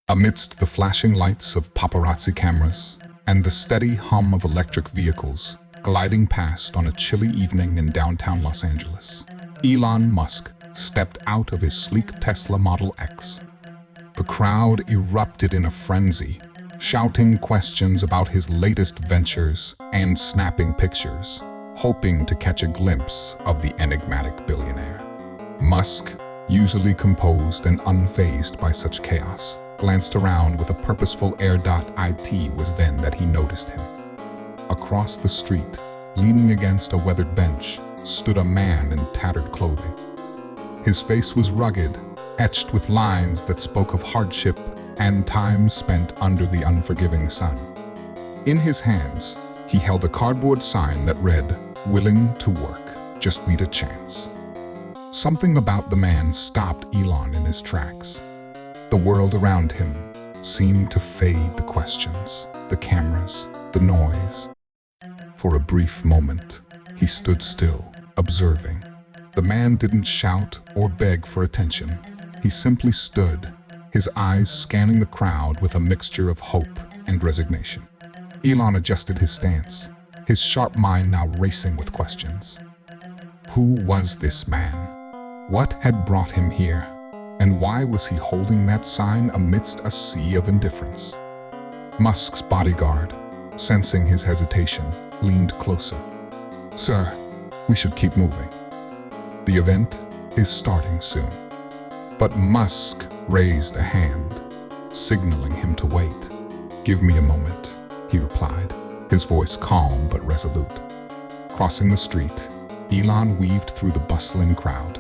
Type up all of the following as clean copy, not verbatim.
Amidst the flashing lights of paparazzi cameras and the steady hum of electric vehicles gliding past on a chilly evening in downtown Los Angeles, Elon Musk stepped out of his sleek Tesla Model X. The crowd erupted in a frenzy, shouting questions about his latest ventures and snapping pictures, hoping to catch a glimpse of the enigmatic billionaire. Musk, usually composed and unfazed by such chaos, glanced around with a purposeful air. It was then that he noticed him. Across the street, leaning against a weathered bench, stood a man in tattered clothing. His face was rugged, etched with lines that spoke of hardship and time spent under the unforgiving sun. In his hands, he held a cardboard sign that read, "Willing to work, just need a chance." Something about the man stopped Elon in his tracks. The world around him seemed to fade the questions, the cameras, the noise. For a brief moment, he stood still, observing. The man didn't shout or beg for attention. He simply stood, his eyes scanning the crowd with a mixture of hope and resignation. Elon adjusted his stance, his sharp mind now racing with questions. Who was this man? What had brought him here? And why was he holding that sign amidst a sea of indifference? Musk's bodyguard, sensing his hesitation, leaned closer. "Sir, we should keep moving. The event is starting soon." But Musk raised a hand, signaling him to wait. "Give me a moment," he replied, his voice calm but resolute. Crossing the street, Elon weaved through the bustling crowd.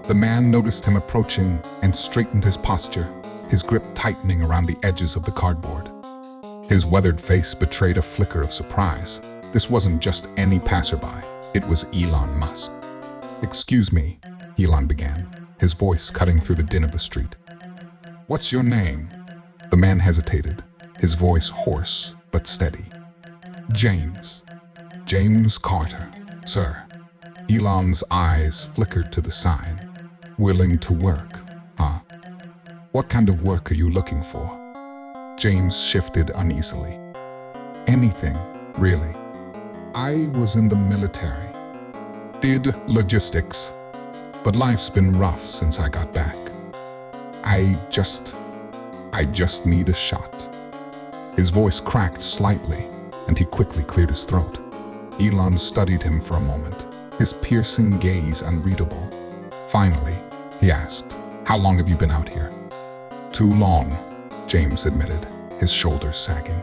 The man noticed him approaching and straightened his posture, his grip tightening around the edges of the cardboard. His weathered face betrayed a flicker of surprise. This wasn't just any passerby, it was Elon Musk. "Excuse me," Elon began, his voice cutting through the din of the street. "What's your name?" The man hesitated, his voice hoarse but steady. "James. James Carter, sir." Elon's eyes flickered to the sign. "Willing to work, huh? What kind of work are you looking for?" James shifted uneasily. "Anything, really. I was in the military. Did logistics. But life's been rough since I got back. I just need a shot." His voice cracked slightly, and he quickly cleared his throat. Elon studied him for a moment, his piercing gaze unreadable. Finally, he asked, "How long have you been out here?" "Too long," James admitted, his shoulders sagging.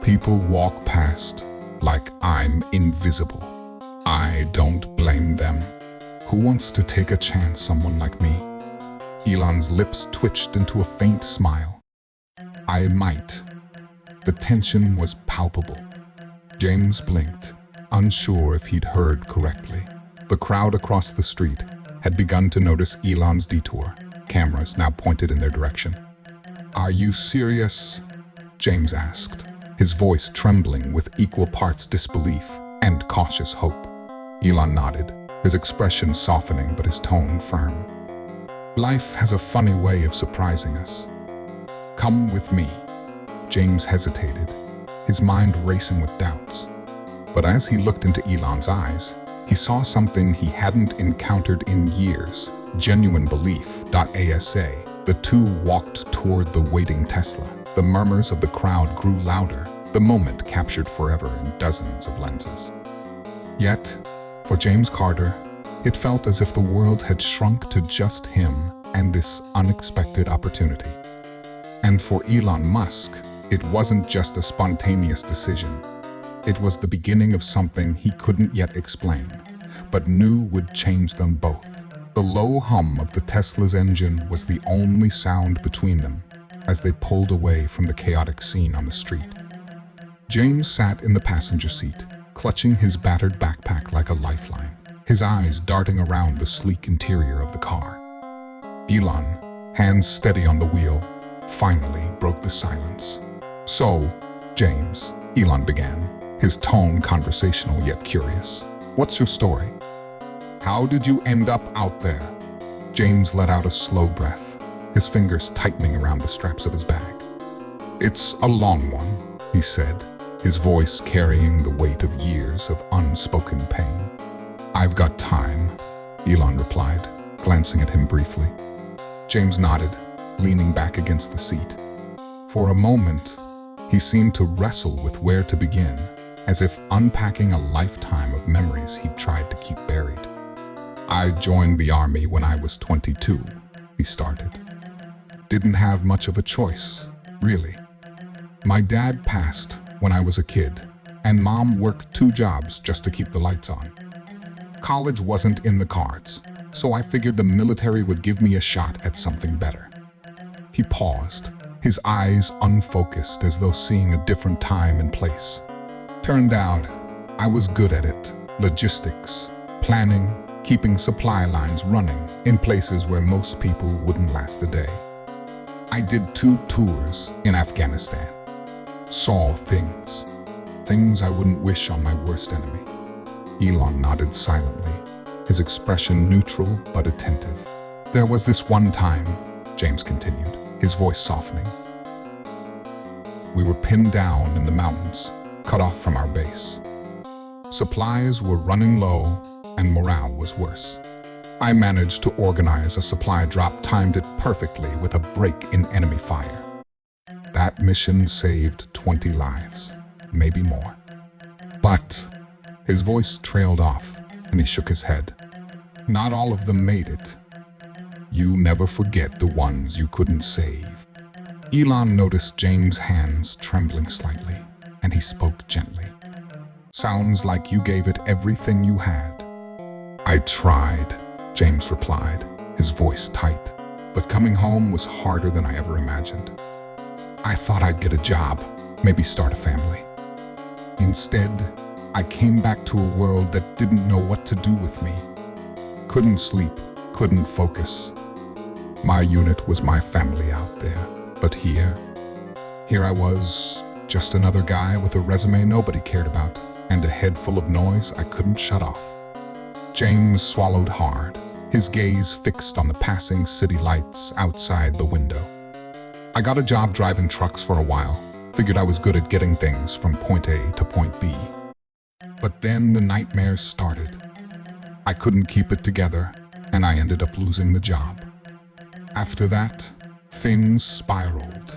"People walk past like I'm invisible. I don't blame them. Who wants to take a chance, someone like me?" Elon's lips twitched into a faint smile. "I might." The tension was palpable. James blinked, unsure if he'd heard correctly. The crowd across the street had begun to notice Elon's detour, cameras now pointed in their direction. "Are you serious?" James asked, his voice trembling with equal parts disbelief and cautious hope. Elon nodded, his expression softening but his tone firm. "Life has a funny way of surprising us. Come with me." James hesitated, his mind racing with doubts. But as he looked into Elon's eyes, he saw something he hadn't encountered in years, genuine belief. Asa. The two walked toward the waiting Tesla. The murmurs of the crowd grew louder, the moment captured forever in dozens of lenses. Yet, for James Carter, it felt as if the world had shrunk to just him and this unexpected opportunity. And for Elon Musk, it wasn't just a spontaneous decision. It was the beginning of something he couldn't yet explain, but knew would change them both. The low hum of the Tesla's engine was the only sound between them as they pulled away from the chaotic scene on the street. James sat in the passenger seat, clutching his battered backpack like a lifeline, his eyes darting around the sleek interior of the car. Elon, hands steady on the wheel, finally broke the silence. "So, James," Elon began, his tone conversational yet curious. "What's your story? How did you end up out there?" James let out a slow breath, his fingers tightening around the straps of his bag. "It's a long one," he said, his voice carrying the weight of years of unspoken pain. "I've got time," Elon replied, glancing at him briefly. James nodded, leaning back against the seat. For a moment, he seemed to wrestle with where to begin, as if unpacking a lifetime of memories he'd tried to keep buried. "I joined the army when I was 22, he started. "Didn't have much of a choice, really. My dad passed when I was a kid, and Mom worked 2 jobs just to keep the lights on. College wasn't in the cards, so I figured the military would give me a shot at something better." He paused, his eyes unfocused as though seeing a different time and place. "Turned out, I was good at it. Logistics, planning, keeping supply lines running in places where most people wouldn't last a day. I did 2 tours in Afghanistan. Saw things I wouldn't wish on my worst enemy." Elon nodded silently, his expression neutral but attentive. "There was this one time," James continued, his voice softening. "We were pinned down in the mountains, cut off from our base. Supplies were running low and morale was worse. I managed to organize a supply drop, timed it perfectly with a break in enemy fire. That mission saved 20 lives, maybe more. But," his voice trailed off and he shook his head, "not all of them made it. You never forget the ones you couldn't save." Elon noticed James' hands trembling slightly, and he spoke gently. "Sounds like you gave it everything you had." "I tried," James replied, his voice tight, "but coming home was harder than I ever imagined. I thought I'd get a job, maybe start a family. Instead, I came back to a world that didn't know what to do with me. Couldn't sleep, couldn't focus. My unit was my family out there, but here I was, just another guy with a resume nobody cared about, and a head full of noise I couldn't shut off." James swallowed hard, his gaze fixed on the passing city lights outside the window. "I got a job driving trucks for a while, figured I was good at getting things from point A to point B. But then the nightmares started. I couldn't keep it together, and I ended up losing the job. After that, things spiraled.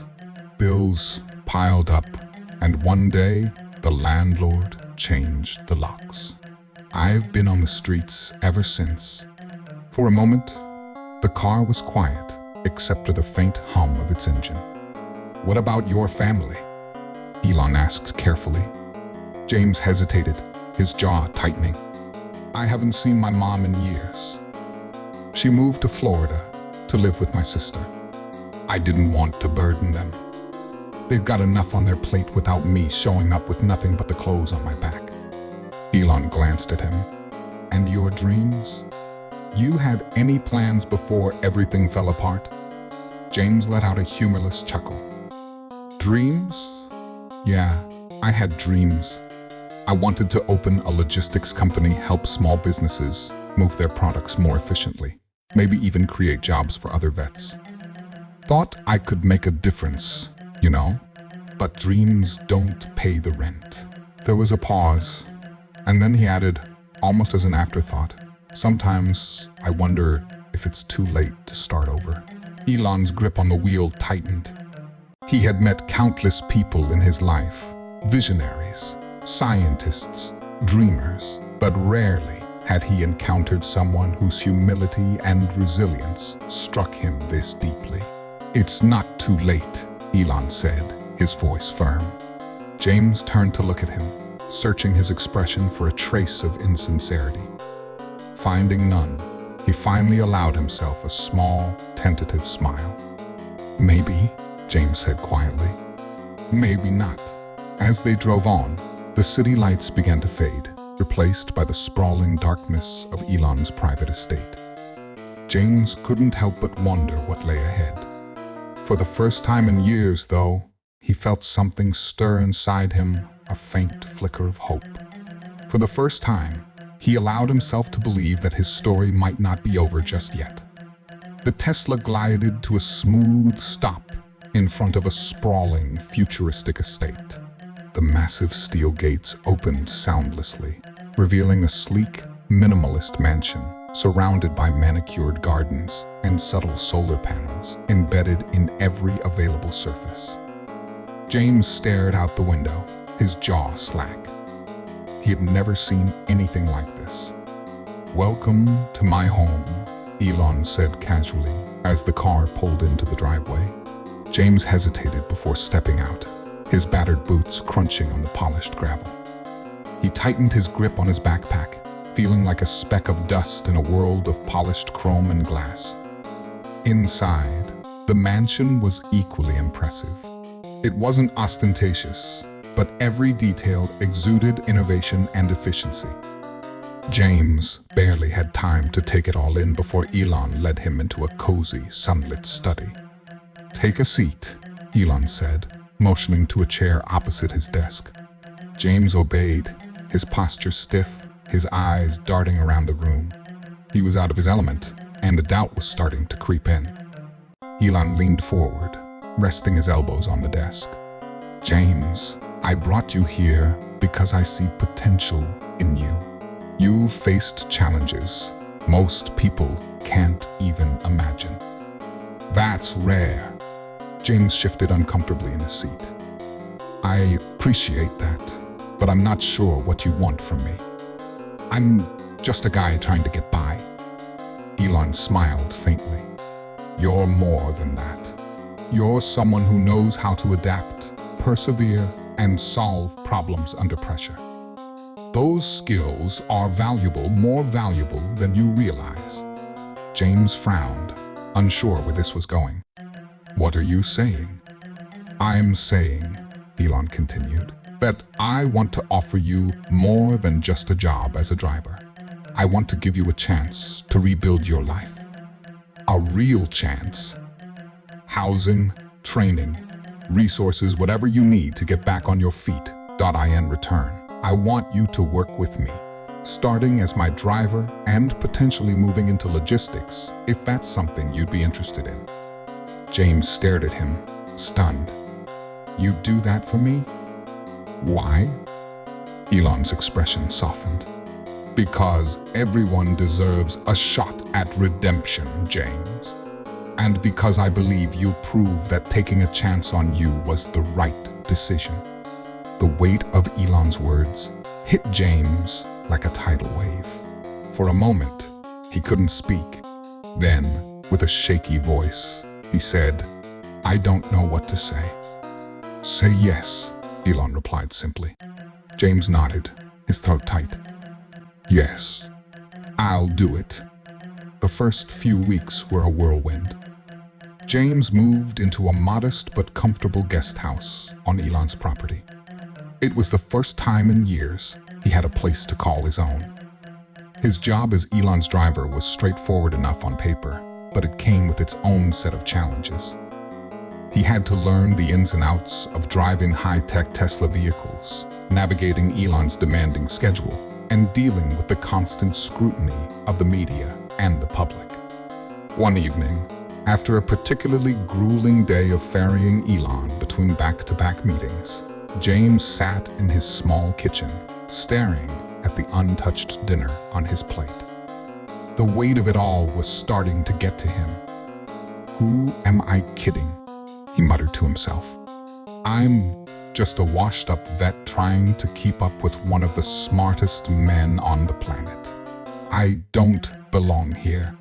Bills piled up, and one day, the landlord changed the locks. I've been on the streets ever since." For a moment, the car was quiet, except for the faint hum of its engine. "What about your family?" Elon asked carefully. James hesitated, his jaw tightening. "I haven't seen my mom in years. She moved to Florida to live with my sister. I didn't want to burden them. They've got enough on their plate without me showing up with nothing but the clothes on my back." Elon glanced at him. "And your dreams? You had any plans before everything fell apart?" James let out a humorless chuckle. "Dreams? Yeah, I had dreams. I wanted to open a logistics company, help small businesses move their products more efficiently, maybe even create jobs for other vets. Thought I could make a difference, you know? But dreams don't pay the rent." There was a pause, and then he added, almost as an afterthought, "Sometimes I wonder if it's too late to start over." Elon's grip on the wheel tightened. He had met countless people in his life, visionaries, scientists, dreamers, but rarely had he encountered someone whose humility and resilience struck him this deeply. "It's not too late," Elon said, his voice firm. James turned to look at him, searching his expression for a trace of insincerity. Finding none, he finally allowed himself a small, tentative smile. "Maybe," James said quietly. "Maybe not." As they drove on, the city lights began to fade, replaced by the sprawling darkness of Elon's private estate. James couldn't help but wonder what lay ahead. For the first time in years, though, he felt something stir inside him, a faint flicker of hope. For the first time, he allowed himself to believe that his story might not be over just yet. The Tesla glided to a smooth stop in front of a sprawling, futuristic estate. The massive steel gates opened soundlessly, revealing a sleek, minimalist mansion surrounded by manicured gardens and subtle solar panels embedded in every available surface. James stared out the window, his jaw slack. He had never seen anything like this. "Welcome to my home," Elon said casually as the car pulled into the driveway. James hesitated before stepping out, his battered boots crunching on the polished gravel. He tightened his grip on his backpack, feeling like a speck of dust in a world of polished chrome and glass. Inside, the mansion was equally impressive. It wasn't ostentatious, but every detail exuded innovation and efficiency. James barely had time to take it all in before Elon led him into a cozy, sunlit study. "Take a seat," Elon said, motioning to a chair opposite his desk. James obeyed, his posture stiff, his eyes darting around the room. He was out of his element, and a doubt was starting to creep in. Elon leaned forward, resting his elbows on the desk. "James, I brought you here because I see potential in you. You've faced challenges most people can't even imagine." "That's rare." James shifted uncomfortably in his seat. "I appreciate that, but I'm not sure what you want from me. I'm just a guy trying to get by." Elon smiled faintly. "You're more than that. You're someone who knows how to adapt, persevere, and solve problems under pressure. Those skills are valuable, more valuable than you realize." James frowned, unsure where this was going. "What are you saying?" "I'm saying," Elon continued, "that I want to offer you more than just a job as a driver. I want to give you a chance to rebuild your life. A real chance. Housing, training, resources, whatever you need to get back on your feet. In return, I want you to work with me, starting as my driver and potentially moving into logistics, if that's something you'd be interested in." James stared at him, stunned. "You'd do that for me? Why?" Elon's expression softened. "Because everyone deserves a shot at redemption, James. And because I believe you'll prove that taking a chance on you was the right decision." The weight of Elon's words hit James like a tidal wave. For a moment, he couldn't speak. Then, with a shaky voice, he said, "I don't know what to say." "Say yes," Elon replied simply. James nodded, his throat tight. "Yes, I'll do it." The first few weeks were a whirlwind. James moved into a modest but comfortable guest house on Elon's property. It was the first time in years he had a place to call his own. His job as Elon's driver was straightforward enough on paper, but it came with its own set of challenges. He had to learn the ins and outs of driving high-tech Tesla vehicles, navigating Elon's demanding schedule, and dealing with the constant scrutiny of the media and the public. One evening, after a particularly grueling day of ferrying Elon between back-to-back meetings, James sat in his small kitchen, staring at the untouched dinner on his plate. The weight of it all was starting to get to him. "Who am I kidding?" he muttered to himself. "I'm just a washed-up vet trying to keep up with one of the smartest men on the planet. I don't belong here."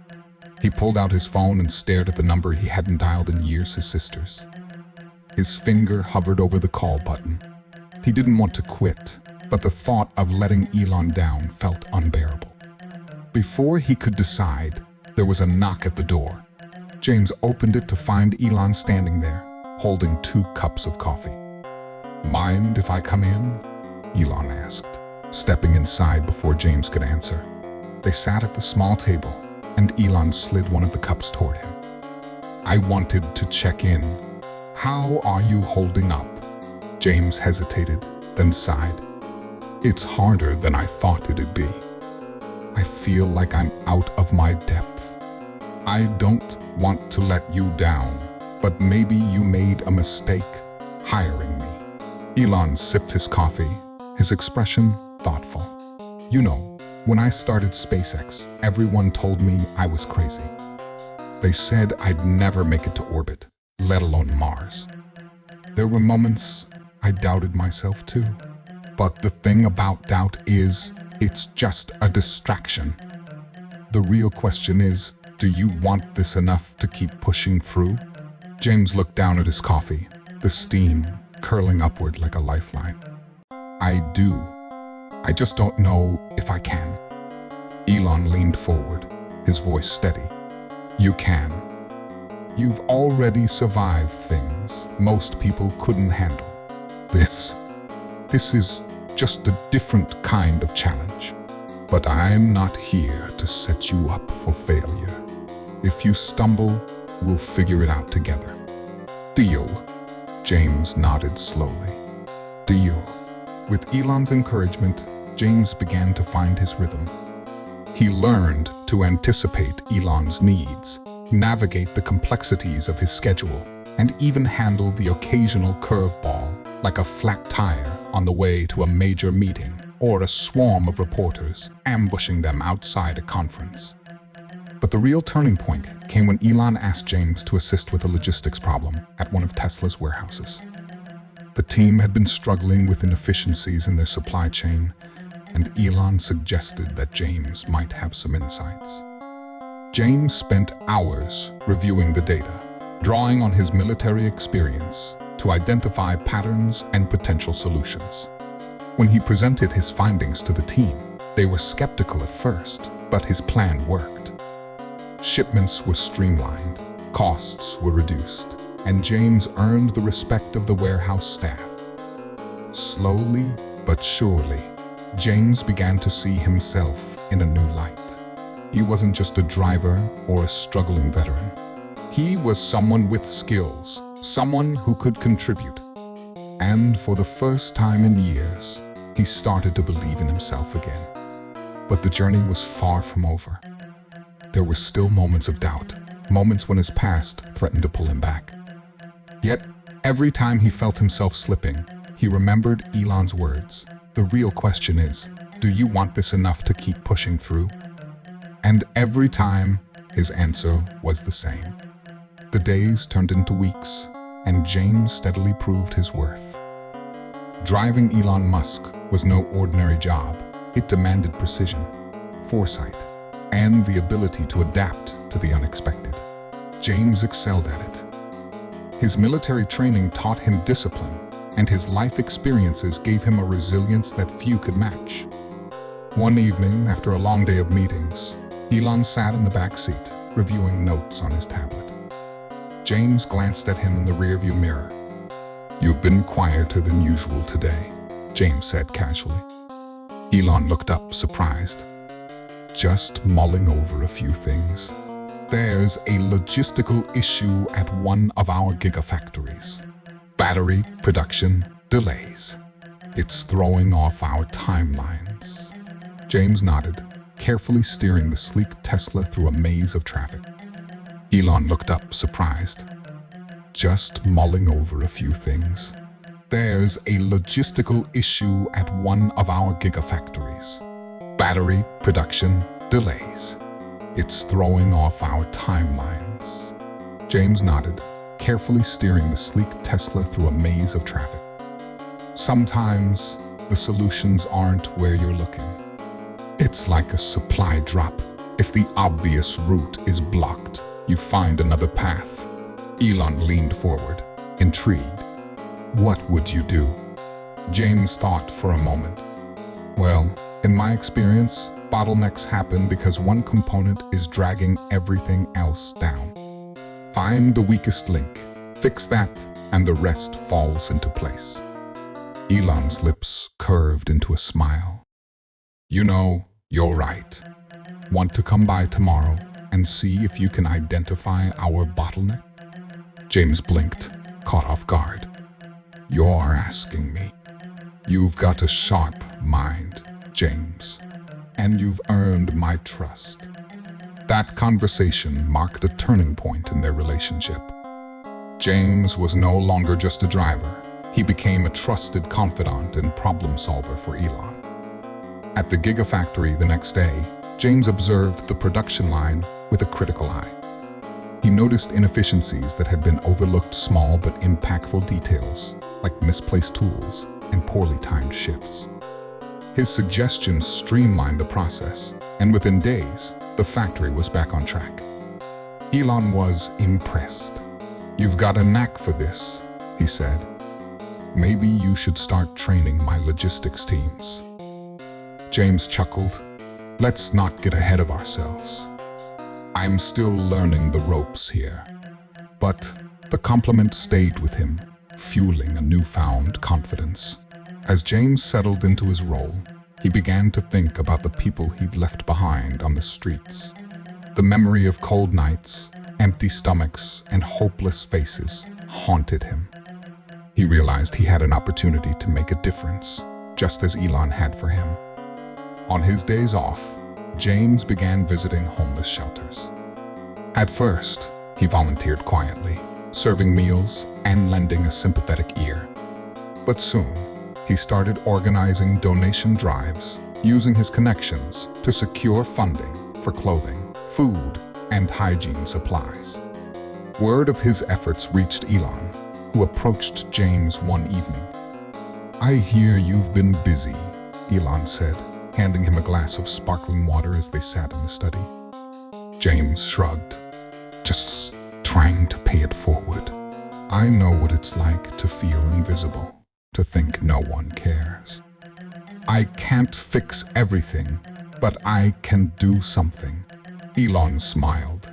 He pulled out his phone and stared at the number he hadn't dialed in years, his sister's. His finger hovered over the call button. He didn't want to quit, but the thought of letting Elon down felt unbearable. Before he could decide, there was a knock at the door. James opened it to find Elon standing there, holding 2 cups of coffee. "Mind if I come in?" Elon asked, stepping inside before James could answer. They sat at the small table, and Elon slid one of the cups toward him. "I wanted to check in. How are you holding up?" James hesitated, then sighed. "It's harder than I thought it'd be. I feel like I'm out of my depth. I don't want to let you down, but maybe you made a mistake hiring me. Elon sipped his coffee, his expression thoughtful. You know, when I started SpaceX, everyone told me I was crazy. They said I'd never make it to orbit, let alone Mars. There were moments I doubted myself too. But the thing about doubt is, it's just a distraction. The real question is, do you want this enough to keep pushing through? James looked down at his coffee, the steam curling upward like a lifeline. I do. I just don't know if I can. Elon leaned forward, his voice steady. You can. You've already survived things most people couldn't handle. This is just a different kind of challenge. But I'm not here to set you up for failure. If you stumble, we'll figure it out together. Deal? James nodded slowly. Deal. With Elon's encouragement, James began to find his rhythm. He learned to anticipate Elon's needs, navigate the complexities of his schedule, and even handle the occasional curveball, like a flat tire on the way to a major meeting or a swarm of reporters ambushing them outside a conference. But the real turning point came when Elon asked James to assist with a logistics problem at one of Tesla's warehouses. The team had been struggling with inefficiencies in their supply chain, and Elon suggested that James might have some insights. James spent hours reviewing the data, drawing on his military experience to identify patterns and potential solutions. When he presented his findings to the team, they were skeptical at first, but his plan worked. Shipments were streamlined, costs were reduced, and James earned the respect of the warehouse staff. Slowly but surely, James began to see himself in a new light. He wasn't just a driver or a struggling veteran. He was someone with skills, someone who could contribute. And for the first time in years, he started to believe in himself again. But the journey was far from over. There were still moments of doubt, moments when his past threatened to pull him back. Yet, every time he felt himself slipping, he remembered Elon's words. The real question is, do you want this enough to keep pushing through? And every time, his answer was the same. The days turned into weeks, and James steadily proved his worth. Driving Elon Musk was no ordinary job. It demanded precision, foresight, and the ability to adapt to the unexpected. James excelled at it. His military training taught him discipline, and his life experiences gave him a resilience that few could match. One evening, after a long day of meetings, Elon sat in the back seat, reviewing notes on his tablet. James glanced at him in the rearview mirror. You've been quieter than usual today, James said casually. Elon looked up, surprised. Just mulling over a few things. There's a logistical issue at one of our gigafactories. Battery production delays. It's throwing off our timelines. James nodded, carefully steering the sleek Tesla through a maze of traffic. Elon looked up, surprised. Just mulling over a few things. There's a logistical issue at one of our gigafactories. Battery production delays. It's throwing off our timelines. James nodded, carefully steering the sleek Tesla through a maze of traffic. Sometimes, the solutions aren't where you're looking. It's like a supply drop. If the obvious route is blocked, you find another path. Elon leaned forward, intrigued. What would you do? James thought for a moment. Well, in my experience, bottlenecks happen because one component is dragging everything else down. Find the weakest link, fix that, and the rest falls into place. Elon's lips curved into a smile. You know, you're right. Want to come by tomorrow and see if you can identify our bottleneck? James blinked, caught off guard. You're asking me. You've got a sharp mind, James, and you've earned my trust. That conversation marked a turning point in their relationship. James was no longer just a driver. He became a trusted confidant and problem solver for Elon. At the Gigafactory the next day, James observed the production line with a critical eye. He noticed inefficiencies that had been overlooked, small but impactful details, like misplaced tools and poorly timed shifts. His suggestions streamlined the process, and within days, the factory was back on track. Elon was impressed. "You've got a knack for this," he said. "Maybe you should start training my logistics teams." James chuckled. "Let's not get ahead of ourselves. I'm still learning the ropes here." But the compliment stayed with him, fueling a newfound confidence. As James settled into his role, he began to think about the people he'd left behind on the streets. The memory of cold nights, empty stomachs, and hopeless faces haunted him. He realized he had an opportunity to make a difference, just as Elon had for him. On his days off, James began visiting homeless shelters. At first, he volunteered quietly, serving meals and lending a sympathetic ear. But soon, he started organizing donation drives, using his connections to secure funding for clothing, food, and hygiene supplies. Word of his efforts reached Elon, who approached James one evening. "I hear you've been busy," Elon said, handing him a glass of sparkling water as they sat in the study. James shrugged. "Just trying to pay it forward. I know what it's like to feel invisible, to think no one cares. I can't fix everything, but I can do something." Elon smiled.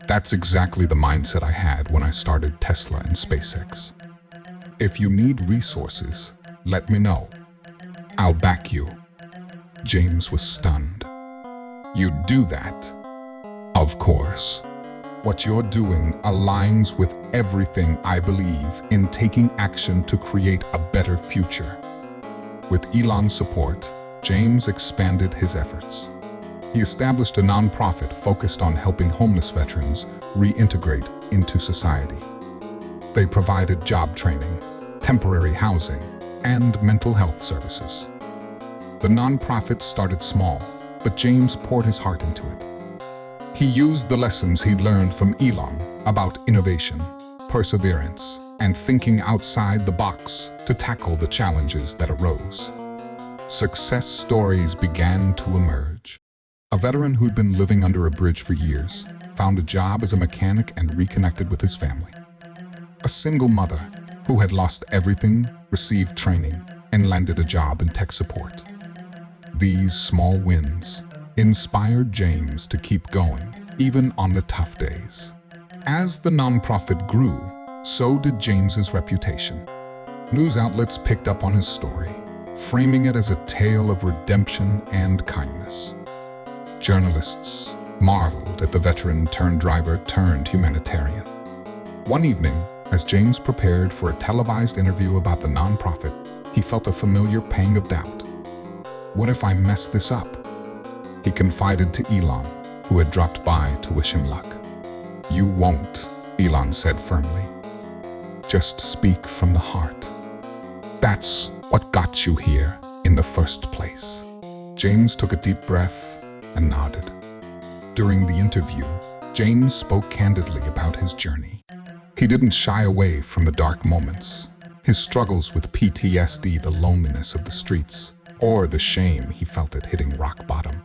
"That's exactly the mindset I had when I started Tesla and SpaceX. If you need resources, let me know. I'll back you." James was stunned. "You'd do that?" "Of course. What you're doing aligns with everything I believe in, taking action to create a better future." With Elon's support, James expanded his efforts. He established a nonprofit focused on helping homeless veterans reintegrate into society. They provided job training, temporary housing, and mental health services. The nonprofit started small, but James poured his heart into it. He used the lessons he'd learned from Elon about innovation, perseverance, and thinking outside the box to tackle the challenges that arose. Success stories began to emerge. A veteran who'd been living under a bridge for years found a job as a mechanic and reconnected with his family. A single mother who had lost everything received training and landed a job in tech support. These small wins inspired James to keep going, even on the tough days. As the nonprofit grew, so did James's reputation. News outlets picked up on his story, framing it as a tale of redemption and kindness. Journalists marveled at the veteran-turned-driver-turned-humanitarian. One evening, as James prepared for a televised interview about the nonprofit, he felt a familiar pang of doubt. "What if I mess this up?" He confided to Elon, who had dropped by to wish him luck. "You won't," Elon said firmly. "Just speak from the heart. That's what got you here in the first place." James took a deep breath and nodded. During the interview, James spoke candidly about his journey. He didn't shy away from the dark moments, his struggles with PTSD, the loneliness of the streets, or the shame he felt at hitting rock bottom.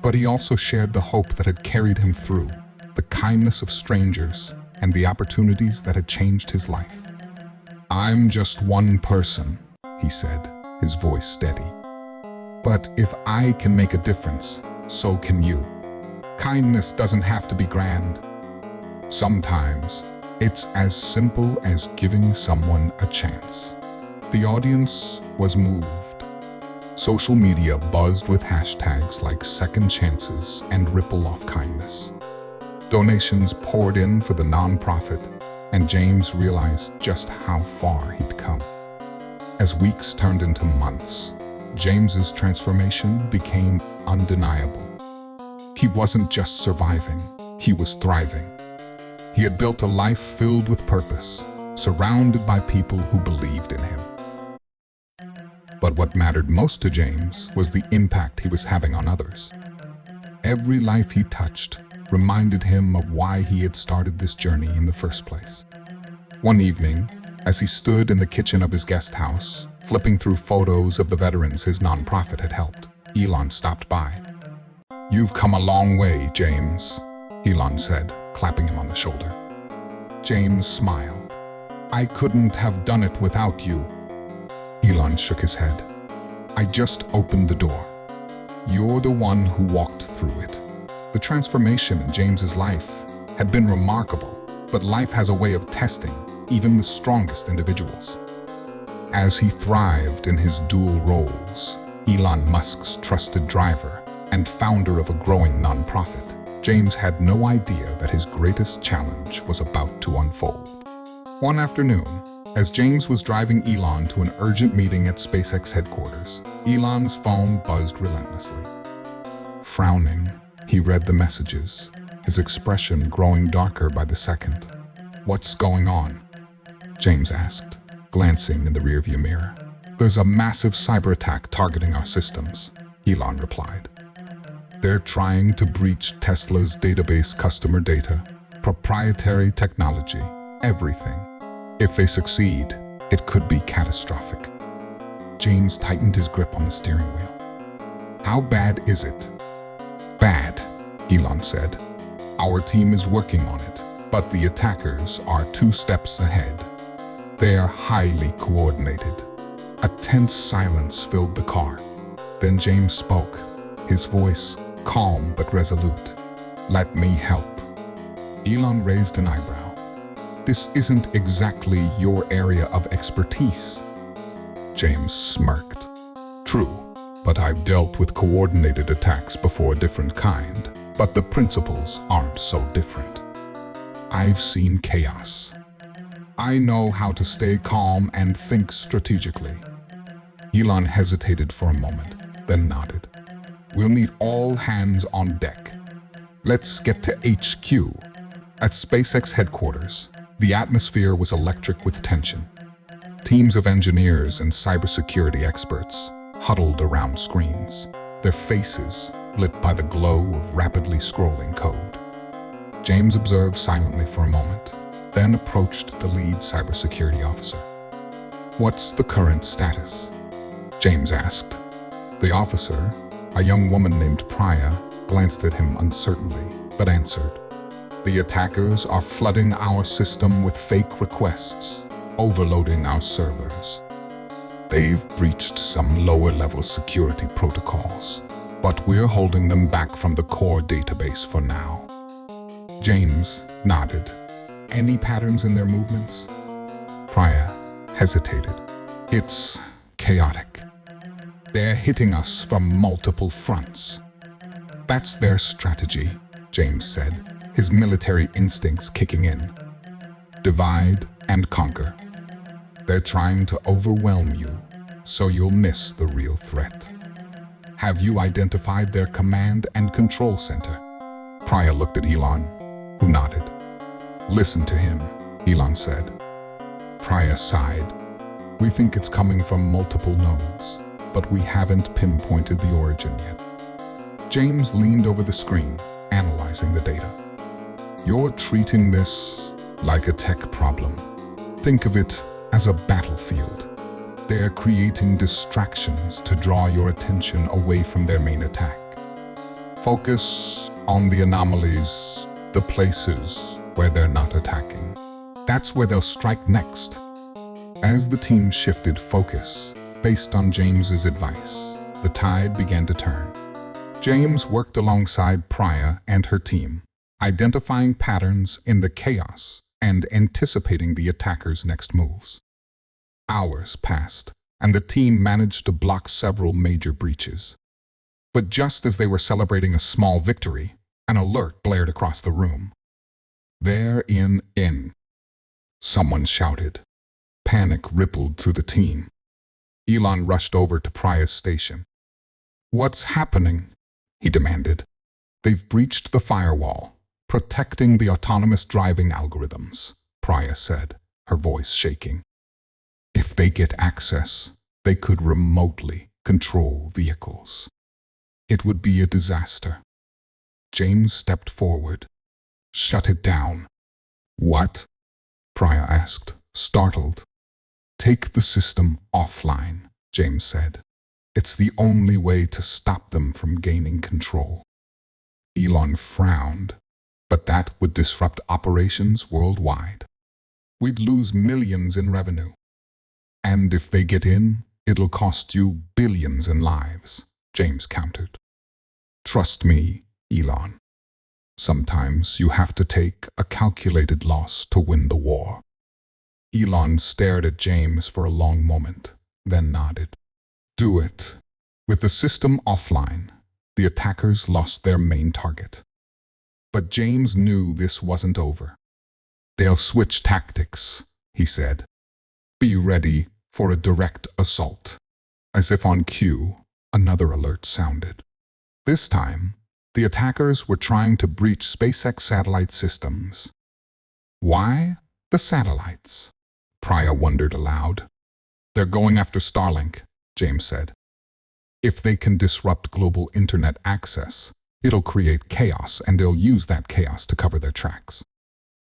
But he also shared the hope that had carried him through, the kindness of strangers, and the opportunities that had changed his life. "I'm just one person," he said, his voice steady. "But if I can make a difference, so can you. Kindness doesn't have to be grand. Sometimes, it's as simple as giving someone a chance." The audience was moved. Social media buzzed with hashtags like second chances and ripple off kindness. Donations poured in for the nonprofit, and James realized just how far he'd come. As weeks turned into months, James's transformation became undeniable. He wasn't just surviving, he was thriving. He had built a life filled with purpose, surrounded by people who believed in him. But what mattered most to James was the impact he was having on others. Every life he touched reminded him of why he had started this journey in the first place. One evening, as he stood in the kitchen of his guest house, flipping through photos of the veterans his nonprofit had helped, Elon stopped by. "You've come a long way, James," Elon said, clapping him on the shoulder. James smiled. "I couldn't have done it without you." Elon shook his head. "I just opened the door. You're the one who walked through it." The transformation in James's life had been remarkable, but life has a way of testing even the strongest individuals. As he thrived in his dual roles, Elon Musk's trusted driver and founder of a growing nonprofit, James had no idea that his greatest challenge was about to unfold. One afternoon, as James was driving Elon to an urgent meeting at SpaceX headquarters, Elon's phone buzzed relentlessly. Frowning, he read the messages, his expression growing darker by the second. "What's going on?" James asked, glancing in the rearview mirror. "There's a massive cyber attack targeting our systems," Elon replied. "They're trying to breach Tesla's database customer data, proprietary technology, everything. If they succeed, it could be catastrophic." James tightened his grip on the steering wheel. "How bad is it?" "Bad," Elon said. "Our team is working on it, but the attackers are 2 steps ahead. They are highly coordinated." A tense silence filled the car. Then James spoke, his voice calm but resolute. "Let me help." Elon raised an eyebrow. "This isn't exactly your area of expertise." James smirked. "True, but I've dealt with coordinated attacks before, a different kind, but the principles aren't so different. I've seen chaos. I know how to stay calm and think strategically." Elon hesitated for a moment, then nodded. "We'll need all hands on deck. Let's get to HQ." At SpaceX headquarters, the atmosphere was electric with tension. Teams of engineers and cybersecurity experts huddled around screens, their faces lit by the glow of rapidly scrolling code. James observed silently for a moment, then approached the lead cybersecurity officer. "What's the current status?" James asked. The officer, a young woman named Priya, glanced at him uncertainly, but answered. "The attackers are flooding our system with fake requests, overloading our servers. They've breached some lower-level security protocols, but we're holding them back from the core database for now." James nodded. "Any patterns in their movements?" Priya hesitated. "It's chaotic. They're hitting us from multiple fronts." "That's their strategy," James said, his military instincts kicking in. "Divide and conquer. They're trying to overwhelm you, so you'll miss the real threat." "Have you identified their command and control center?" Priya looked at Elon, who nodded. "Listen to him," Elon said. Priya sighed. "We think it's coming from multiple nodes, but we haven't pinpointed the origin yet." James leaned over the screen, analyzing the data. "You're treating this like a tech problem. Think of it as a battlefield. They're creating distractions to draw your attention away from their main attack. Focus on the anomalies, the places where they're not attacking. That's where they'll strike next." As the team shifted focus, based on James's advice, the tide began to turn. James worked alongside Priya and her team, identifying patterns in the chaos and anticipating the attackers' next moves. Hours passed, and the team managed to block several major breaches. But just as they were celebrating a small victory, an alert blared across the room. "They're in." Someone shouted. Panic rippled through the team. Elon rushed over to Priya's station. "What's happening?" he demanded. They've breached the firewall, protecting the autonomous driving algorithms, Priya said, her voice shaking. If they get access, they could remotely control vehicles. It would be a disaster. James stepped forward. Shut it down. What? Priya asked, startled. Take the system offline, James said. It's the only way to stop them from gaining control. Elon frowned, but that would disrupt operations worldwide. We'd lose millions in revenue. And if they get in, it'll cost you billions in lives, James countered. Trust me, Elon. Sometimes you have to take a calculated loss to win the war. Elon stared at James for a long moment, then nodded. Do it. With the system offline, the attackers lost their main target. But James knew this wasn't over. They'll switch tactics, he said. Be ready for a direct assault. As if on cue, another alert sounded. This time, the attackers were trying to breach SpaceX satellite systems. Why the satellites? Priya wondered aloud. They're going after Starlink, James said. If they can disrupt global internet access, it'll create chaos and they'll use that chaos to cover their tracks.